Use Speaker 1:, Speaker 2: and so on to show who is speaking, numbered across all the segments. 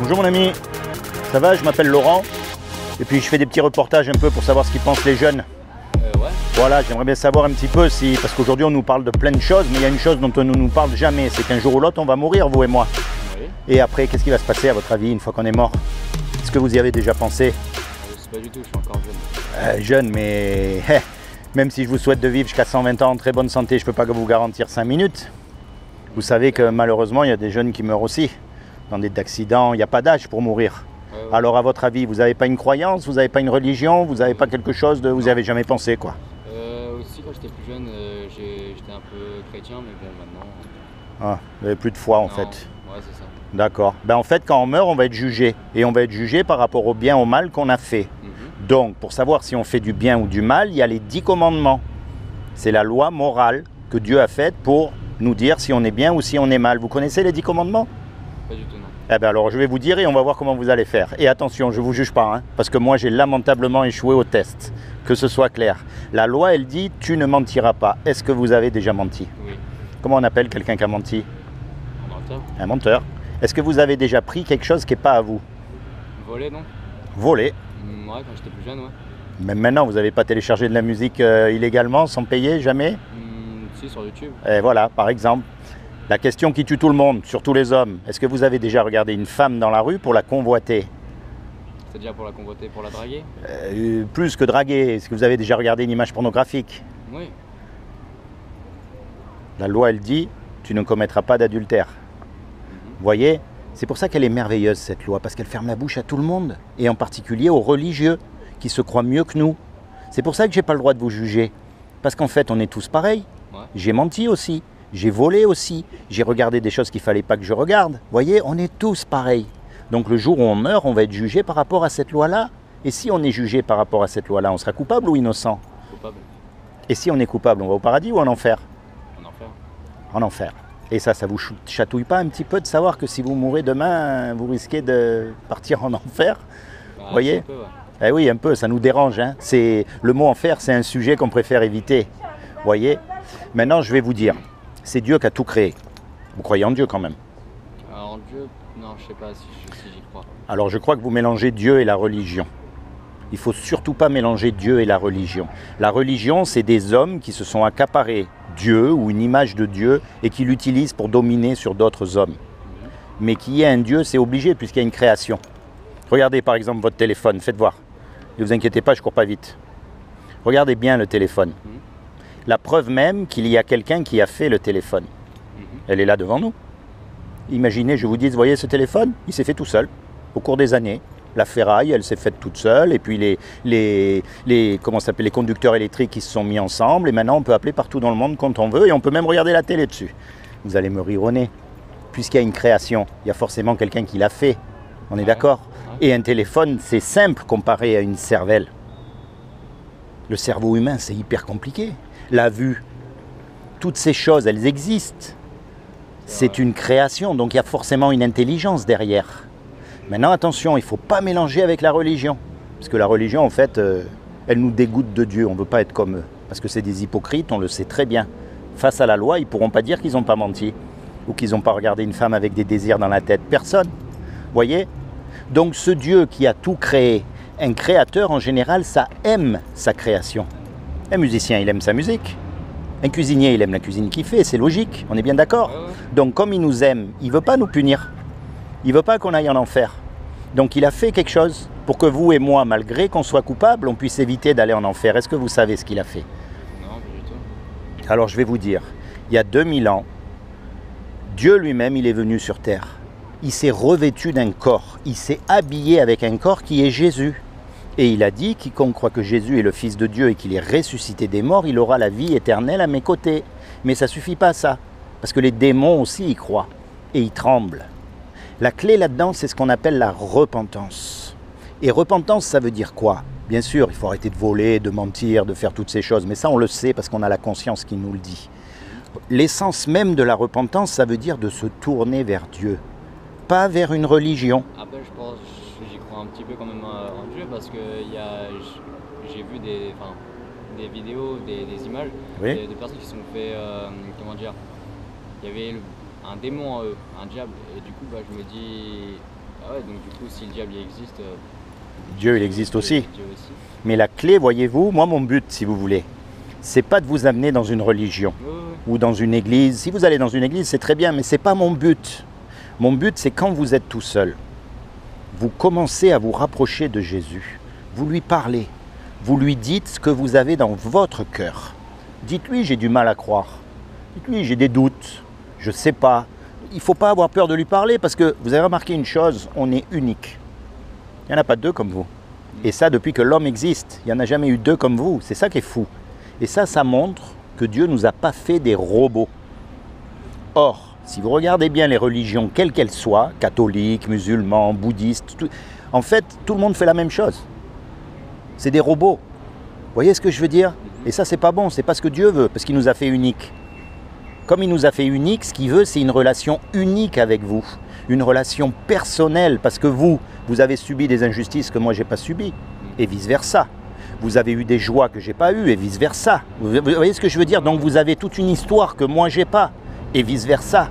Speaker 1: Bonjour mon ami, ça va? Je m'appelle Laurent et puis je fais des petits reportages un peu pour savoir ce qu'ils pensent les jeunes.
Speaker 2: Ouais.
Speaker 1: Voilà, j'aimerais bien savoir un petit peu si, parce qu'aujourd'hui on nous parle de plein de choses, mais il y a une chose dont on ne nous parle jamais, c'est qu'un jour ou l'autre on va mourir, vous et moi.
Speaker 2: Oui.
Speaker 1: Et après, qu'est-ce qui va se passer à votre avis une fois qu'on est mort? Est-ce que vous y avez déjà pensé?
Speaker 2: Je sais pas du tout, je suis encore jeune.
Speaker 1: Jeune, mais même si je vous souhaite de vivre jusqu'à 120 ans en très bonne santé, je ne peux pas vous garantir 5 minutes. Vous savez que malheureusement, il y a des jeunes qui meurent aussi. Dans des accidents, il n'y a pas d'âge pour mourir.
Speaker 2: Ouais.
Speaker 1: Alors à votre avis, vous n'avez pas une croyance, vous n'avez pas une religion, vous n'avez pas quelque chose de... Vous n'y avez jamais pensé quoi?
Speaker 2: Aussi quand j'étais plus jeune, j'étais un peu chrétien, mais bon maintenant...
Speaker 1: Ah, vous n'avez plus de foi en
Speaker 2: non.
Speaker 1: fait.
Speaker 2: Ouais, c'est ça.
Speaker 1: D'accord. Ben, en fait, quand on meurt, on va être jugé. Et on va être jugé par rapport au bien ou au mal qu'on a fait. Donc, pour savoir si on fait du bien ou du mal, il y a les 10 commandements. C'est la loi morale que Dieu a faite pour nous dire si on est bien ou si on est mal. Vous connaissez les 10 commandements?
Speaker 2: Pas du tout, non.
Speaker 1: Eh bien alors, je vais vous dire et on va voir comment vous allez faire. Et attention, je ne vous juge pas, hein, parce que moi, j'ai lamentablement échoué au test. Que ce soit clair. La loi, elle dit, tu ne mentiras pas. Est-ce que vous avez déjà menti?
Speaker 2: Oui.
Speaker 1: Comment on appelle quelqu'un qui a menti?
Speaker 2: Un menteur.
Speaker 1: Un menteur. Est-ce que vous avez déjà pris quelque chose qui n'est pas à vous?
Speaker 2: Voler, non?
Speaker 1: Volé.
Speaker 2: Ouais, quand j'étais plus jeune, ouais.
Speaker 1: Même maintenant, vous n'avez pas téléchargé de la musique illégalement, sans payer, jamais?
Speaker 2: Si, sur YouTube.
Speaker 1: Et voilà, par exemple. La question qui tue tout le monde, surtout les hommes. Est-ce que vous avez déjà regardé une femme dans la rue pour la convoiter?
Speaker 2: C'est-à-dire pour la convoiter, pour la draguer?
Speaker 1: Plus que draguer. Est-ce que vous avez déjà regardé une image pornographique?
Speaker 2: Oui.
Speaker 1: La loi, elle dit, tu ne commettras pas d'adultère. Vous voyez? C'est pour ça qu'elle est merveilleuse, cette loi, parce qu'elle ferme la bouche à tout le monde, et en particulier aux religieux, qui se croient mieux que nous. C'est pour ça que je n'ai pas le droit de vous juger. Parce qu'en fait, on est tous pareils.
Speaker 2: Ouais.
Speaker 1: J'ai menti aussi, j'ai volé aussi, j'ai regardé des choses qu'il ne fallait pas que je regarde. Vous voyez, on est tous pareils. Donc le jour où on meurt, on va être jugé par rapport à cette loi-là. Et si on est jugé par rapport à cette loi-là, on sera coupable ou innocent?
Speaker 2: Coupable.
Speaker 1: Et si on est coupable, on va au paradis ou en enfer?
Speaker 2: En enfer.
Speaker 1: En enfer. Et ça vous chatouille pas un petit peu de savoir que si vous mourrez demain, vous risquez de partir en enfer?
Speaker 2: Bah,
Speaker 1: Vous voyez?
Speaker 2: un peu, ouais.
Speaker 1: Eh oui, un peu, ça nous dérange. Hein. Le mot enfer, c'est un sujet qu'on préfère éviter. Vous voyez? Maintenant, je vais vous dire, c'est Dieu qui a tout créé. Vous croyez en Dieu quand même?
Speaker 2: Alors Dieu, non, je sais pas si j'y crois.
Speaker 1: Alors je crois que vous mélangez Dieu et la religion. Il ne faut surtout pas mélanger Dieu et la religion. La religion, c'est des hommes qui se sont accaparés Dieu ou une image de Dieu et qui l'utilisent pour dominer sur d'autres hommes. Mais qu'il y ait un Dieu, c'est obligé puisqu'il y a une création. Regardez par exemple votre téléphone, faites voir. Ne vous inquiétez pas, je ne cours pas vite. Regardez bien le téléphone. La preuve même qu'il y a quelqu'un qui a fait le téléphone. Elle est là devant nous. Imaginez, je vous dis, vous voyez ce téléphone? Il s'est fait tout seul, au cours des années. La ferraille, elle s'est faite toute seule, et puis les conducteurs électriques qui se sont mis ensemble, et maintenant on peut appeler partout dans le monde quand on veut, et on peut même regarder la télé dessus. Vous allez me rire au nez. Puisqu'il y a une création, il y a forcément quelqu'un qui l'a fait. On est d'accord? Et un téléphone, c'est simple comparé à une cervelle. Le cerveau humain, c'est hyper compliqué. La vue, toutes ces choses, elles existent. C'est une création, donc il y a forcément une intelligence derrière. Maintenant, attention, il ne faut pas mélanger avec la religion. Parce que la religion, en fait, elle nous dégoûte de Dieu. On ne veut pas être comme eux. Parce que c'est des hypocrites, on le sait très bien. Face à la loi, ils ne pourront pas dire qu'ils n'ont pas menti. Ou qu'ils n'ont pas regardé une femme avec des désirs dans la tête. Personne. Vous voyez? Donc ce Dieu qui a tout créé, un créateur en général, ça aime sa création. Un musicien, il aime sa musique. Un cuisinier, il aime la cuisine qu'il fait, c'est logique, on est bien d'accord? Donc comme il nous aime, il ne veut pas nous punir. Il ne veut pas qu'on aille en enfer. Donc il a fait quelque chose pour que vous et moi, malgré qu'on soit coupables, on puisse éviter d'aller en enfer. Est-ce que vous savez ce qu'il a fait?
Speaker 2: Non, pas du tout.
Speaker 1: Alors je vais vous dire, il y a 2000 ans, Dieu lui-même, il est venu sur terre. Il s'est revêtu d'un corps, il s'est habillé avec un corps qui est Jésus. Et il a dit, quiconque croit que Jésus est le Fils de Dieu et qu'il est ressuscité des morts, il aura la vie éternelle à mes côtés. Mais ça ne suffit pas ça, parce que les démons aussi y croient, et ils tremblent. La clé là-dedans, c'est ce qu'on appelle la repentance. Et repentance, ça veut dire quoi? Bien sûr, il faut arrêter de voler, de mentir, de faire toutes ces choses, mais ça on le sait parce qu'on a la conscience qui nous le dit. L'essence même de la repentance, ça veut dire de se tourner vers Dieu, pas vers une religion.
Speaker 2: Après, je pense, j'y crois un petit peu quand même en Dieu parce que j'ai vu des vidéos, des images de personnes qui se sont fait, comment dire, il y avait un démon en eux, un diable, et du coup, je me dis, Ah ouais, donc du coup, si le diable il existe,
Speaker 1: Dieu, il existe aussi.
Speaker 2: Dieu aussi.
Speaker 1: Mais la clé, voyez-vous, moi mon but, si vous voulez, c'est pas de vous amener dans une religion ou dans une église. Si vous allez dans une église, c'est très bien, mais c'est pas mon but. Mon but, c'est quand vous êtes tout seul, vous commencez à vous rapprocher de Jésus. Vous lui parlez. Vous lui dites ce que vous avez dans votre cœur. Dites-lui, j'ai du mal à croire. Dites-lui, j'ai des doutes. Je ne sais pas. Il ne faut pas avoir peur de lui parler parce que vous avez remarqué une chose, on est unique. Il n'y en a pas deux comme vous. Et ça, depuis que l'homme existe, il n'y en a jamais eu deux comme vous. C'est ça qui est fou. Et ça montre que Dieu ne nous a pas fait des robots. Or, si vous regardez bien les religions, quelles qu'elles soient, catholiques, musulmans, bouddhistes, en fait, tout le monde fait la même chose. C'est des robots. Vous voyez ce que je veux dire? Et ça, c'est pas bon, c'est pas ce que Dieu veut, parce qu'il nous a fait uniques. Comme il nous a fait uniques, ce qu'il veut, c'est une relation unique avec vous. Une relation personnelle, parce que vous avez subi des injustices que moi, j'ai pas subies, et vice-versa. Vous avez eu des joies que j'ai pas eues, et vice-versa. Vous voyez ce que je veux dire? Donc vous avez toute une histoire que moi, j'ai pas, et vice-versa.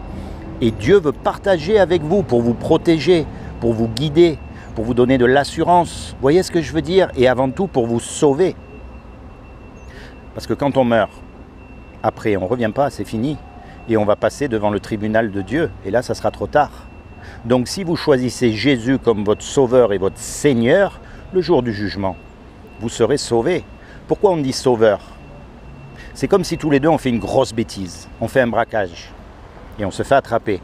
Speaker 1: Et Dieu veut partager avec vous pour vous protéger, pour vous guider, pour vous donner de l'assurance. Vous voyez ce que je veux dire? Et avant tout, pour vous sauver. Parce que quand on meurt, après, on ne revient pas, c'est fini. Et on va passer devant le tribunal de Dieu. Et là, ça sera trop tard. Donc si vous choisissez Jésus comme votre sauveur et votre Seigneur, le jour du jugement, vous serez sauvés. Pourquoi on dit sauveur? C'est comme si tous les deux on fait une grosse bêtise. On fait un braquage. Et on se fait attraper.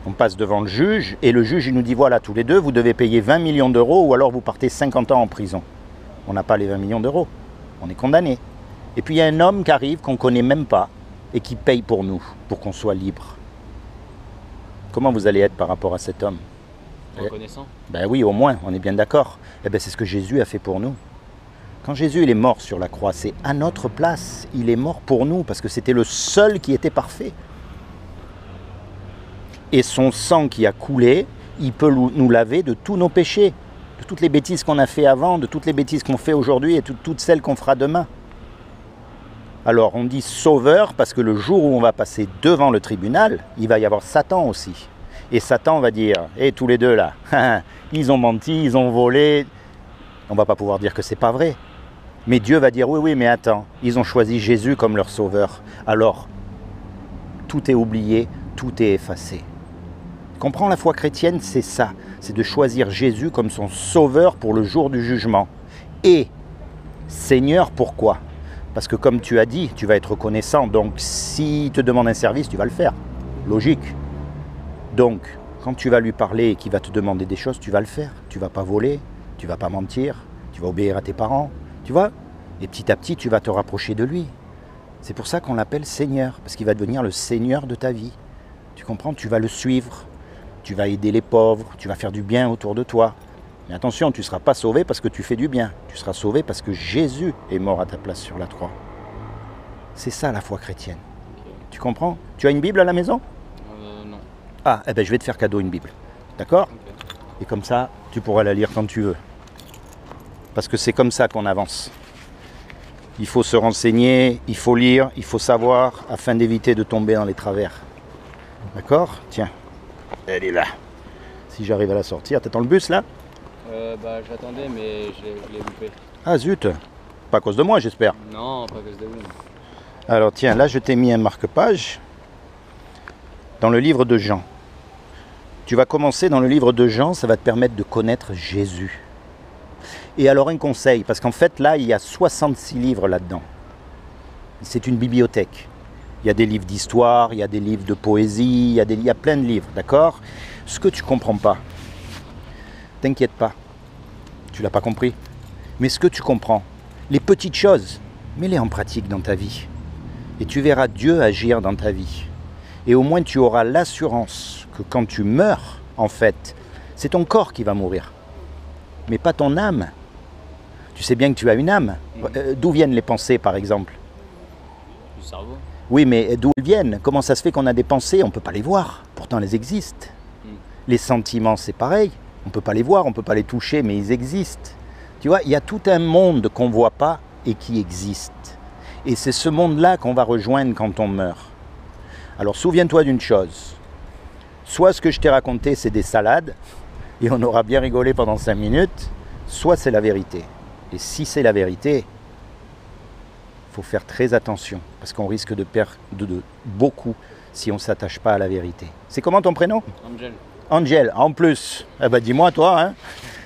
Speaker 1: On passe devant le juge et le juge il nous dit voilà, tous les deux, vous devez payer 20 millions d'euros ou alors vous partez 50 ans en prison. On n'a pas les 20 millions d'euros. On est condamné. Et puis il y a un homme qui arrive qu'on ne connaît même pas et qui paye pour nous, pour qu'on soit libre. Comment vous allez être par rapport à cet homme?
Speaker 2: Reconnaissant?
Speaker 1: Ben oui, au moins, on est bien d'accord. Eh ben, c'est ce que Jésus a fait pour nous. Quand Jésus il est mort sur la croix, c'est à notre place. Il est mort pour nous parce que c'était le seul qui était parfait. Et son sang qui a coulé, il peut nous laver de tous nos péchés, de toutes les bêtises qu'on a fait avant, de toutes les bêtises qu'on fait aujourd'hui et toutes celles qu'on fera demain. Alors on dit sauveur parce que le jour où on va passer devant le tribunal, il va y avoir Satan aussi. Et Satan va dire, tous les deux là, ils ont menti, ils ont volé. On ne va pas pouvoir dire que c'est pas vrai. Mais Dieu va dire, oui, mais attends, ils ont choisi Jésus comme leur sauveur. Alors, tout est oublié, tout est effacé. Comprends, la foi chrétienne, c'est ça. C'est de choisir Jésus comme son sauveur pour le jour du jugement. Et Seigneur, pourquoi? Parce que comme tu as dit, tu vas être reconnaissant. Donc, s'il te demande un service, tu vas le faire. Logique. Donc, quand tu vas lui parler et qu'il va te demander des choses, tu vas le faire. Tu ne vas pas voler, tu ne vas pas mentir, tu vas obéir à tes parents. Tu vois? Et petit à petit, tu vas te rapprocher de lui. C'est pour ça qu'on l'appelle Seigneur. Parce qu'il va devenir le Seigneur de ta vie. Tu comprends? Tu vas le suivre. Tu vas aider les pauvres. Tu vas faire du bien autour de toi. Mais attention, tu ne seras pas sauvé parce que tu fais du bien. Tu seras sauvé parce que Jésus est mort à ta place sur la croix. C'est ça la foi chrétienne.
Speaker 2: Okay.
Speaker 1: Tu comprends? Tu as une Bible à la maison?
Speaker 2: Non.
Speaker 1: Ah, eh ben je vais te faire cadeau une Bible. D'accord?
Speaker 2: Okay.
Speaker 1: Et comme ça, tu pourras la lire quand tu veux. Parce que c'est comme ça qu'on avance. Il faut se renseigner, il faut lire, il faut savoir afin d'éviter de tomber dans les travers. D'accord? Tiens, elle est là. Si j'arrive à la sortir, t'attends le bus là?
Speaker 2: J'attendais, mais je l'ai loupé.
Speaker 1: Ah zut! Pas à cause de moi, j'espère.
Speaker 2: Non, pas à cause de vous.
Speaker 1: Alors tiens, là je t'ai mis un marque-page dans le livre de Jean. Tu vas commencer dans le livre de Jean, ça va te permettre de connaître Jésus. Et alors un conseil, parce qu'en fait là il y a 66 livres là-dedans. C'est une bibliothèque. Il y a des livres d'histoire, il y a des livres de poésie, il y a plein de livres, d'accord? Ce que tu ne comprends pas, t'inquiète pas, tu l'as pas compris. Mais ce que tu comprends, les petites choses, mets-les en pratique dans ta vie. Et tu verras Dieu agir dans ta vie. Et au moins tu auras l'assurance que quand tu meurs, en fait, c'est ton corps qui va mourir. Mais pas ton âme. Tu sais bien que tu as une âme. D'où viennent les pensées, par exemple?
Speaker 2: Du cerveau.
Speaker 1: Oui, mais d'où elles viennent? Comment ça se fait qu'on a des pensées? On ne peut pas les voir. Pourtant, elles existent. Les sentiments, c'est pareil. On ne peut pas les voir, on ne peut pas les toucher, mais ils existent. Tu vois, il y a tout un monde qu'on ne voit pas et qui existe. Et c'est ce monde-là qu'on va rejoindre quand on meurt. Alors, souviens-toi d'une chose. Soit ce que je t'ai raconté, c'est des salades, et on aura bien rigolé pendant 5 minutes, soit c'est la vérité. Et si c'est la vérité, il faut faire très attention, parce qu'on risque de perdre beaucoup si on ne s'attache pas à la vérité. C'est comment ton prénom?
Speaker 2: Angel.
Speaker 1: Angel, en plus. Eh ben, dis-moi toi, hein.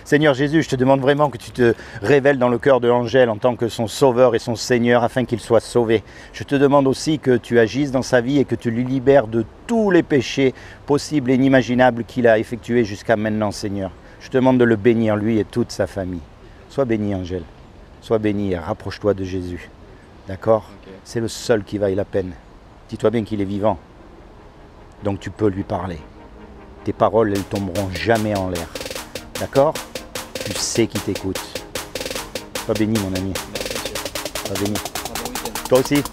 Speaker 1: Seigneur Jésus, je te demande vraiment que tu te révèles dans le cœur de Angel en tant que son sauveur et son Seigneur afin qu'il soit sauvé. Je te demande aussi que tu agisses dans sa vie et que tu lui libères de tous les péchés possibles et inimaginables qu'il a effectués jusqu'à maintenant, Seigneur. Je te demande de le bénir, lui et toute sa famille. Sois béni, Angel. Sois béni et rapproche-toi de Jésus. D'accord? Okay. C'est le seul qui vaille la peine. Dis-toi bien qu'il est vivant. Donc tu peux lui parler. Tes paroles, elles tomberont jamais en l'air. D'accord? Tu sais qui t'écoute. Sois béni, mon ami. Sois béni. Toi aussi.